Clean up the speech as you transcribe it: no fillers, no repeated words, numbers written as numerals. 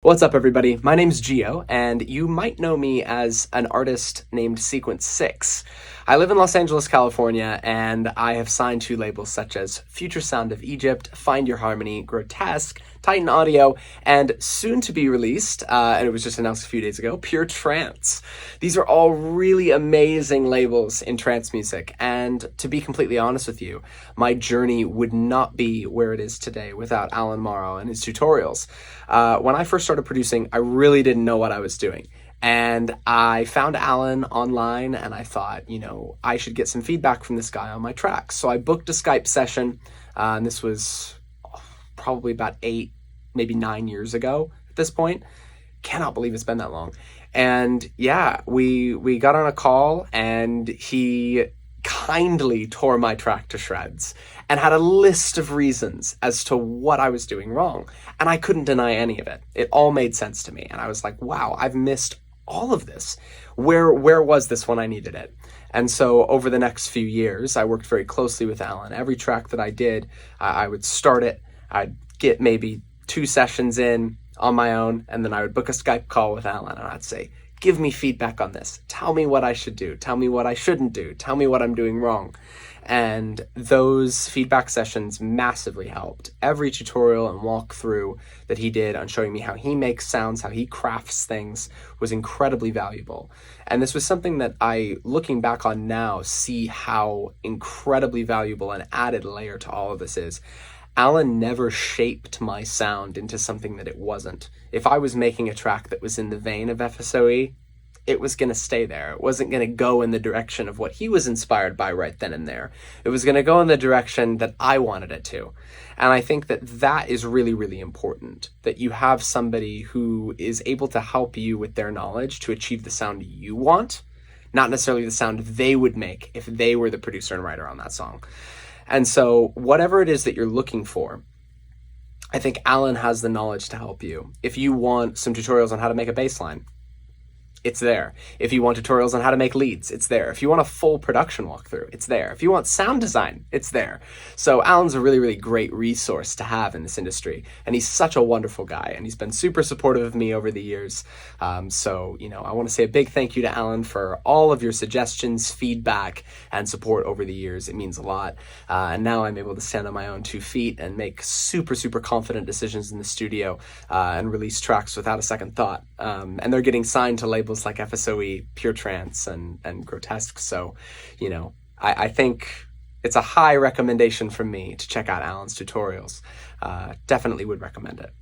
What's up, everybody? My name's Gio, and you might know me as an artist named Sequence 6. I live in Los Angeles, California, and I have signed to labels such as Future Sound of Egypt, Find Your Harmony, Grotesque, Titan Audio, and soon to be released, and it was just announced a few days ago, Pure Trance. These are all really amazing labels in trance music, and to be completely honest with you, my journey would not be where it is today without Allan Morrow and his tutorials. When I first started producing, I really didn't know what I was doing. And I found Allan online and I thought, I should get some feedback from this guy on my tracks. So I booked a Skype session, and this was probably about 8, maybe 9 years ago at this point. Cannot believe it's been that long. And yeah, we got on a call and he kindly tore my track to shreds and had a list of reasons as to what I was doing wrong. And I couldn't deny any of it. It all made sense to me. And I was like, wow, I've missed all of this. Where was this when I needed it? And so over the next few years, I worked very closely with Allan. Every track that I did, I would start it. I'd get maybe 2 sessions in on my own, and then I would book a Skype call with Allan, and I'd say, give me feedback on this. Tell me what I should do. Tell me what I shouldn't do. Tell me what I'm doing wrong. And those feedback sessions massively helped. Every tutorial and walkthrough that he did on showing me how he makes sounds, how he crafts things, was incredibly valuable. And this was something that I, looking back on now, see how incredibly valuable an added layer to all of this is. Allan never shaped my sound into something that it wasn't. If I was making a track that was in the vein of FSOE, it was going to stay there. It wasn't going to go in the direction of what he was inspired by right then and there. It was going to go in the direction that I wanted it to. And I think that that is really, really important, that you have somebody who is able to help you with their knowledge to achieve the sound you want, not necessarily the sound they would make if they were the producer and writer on that song. And so whatever it is that you're looking for, I think Allan has the knowledge to help you. If you want some tutorials on how to make a bass line, it's there. If you want tutorials on how to make leads, it's there. If you want a full production walkthrough, it's there. If you want sound design, it's there. So Allan's a really, really great resource to have in this industry. And he's such a wonderful guy. And he's been super supportive of me over the years. So, I want to say a big thank you to Allan for all of your suggestions, feedback, and support over the years. It means a lot. And now I'm able to stand on my own 2 feet and make super, super confident decisions in the studio and release tracks without a second thought. And they're getting signed to labels like FSOE, Pure Trance, and Grotesque. So, I think it's a high recommendation from me to check out Allan's tutorials. Definitely would recommend it.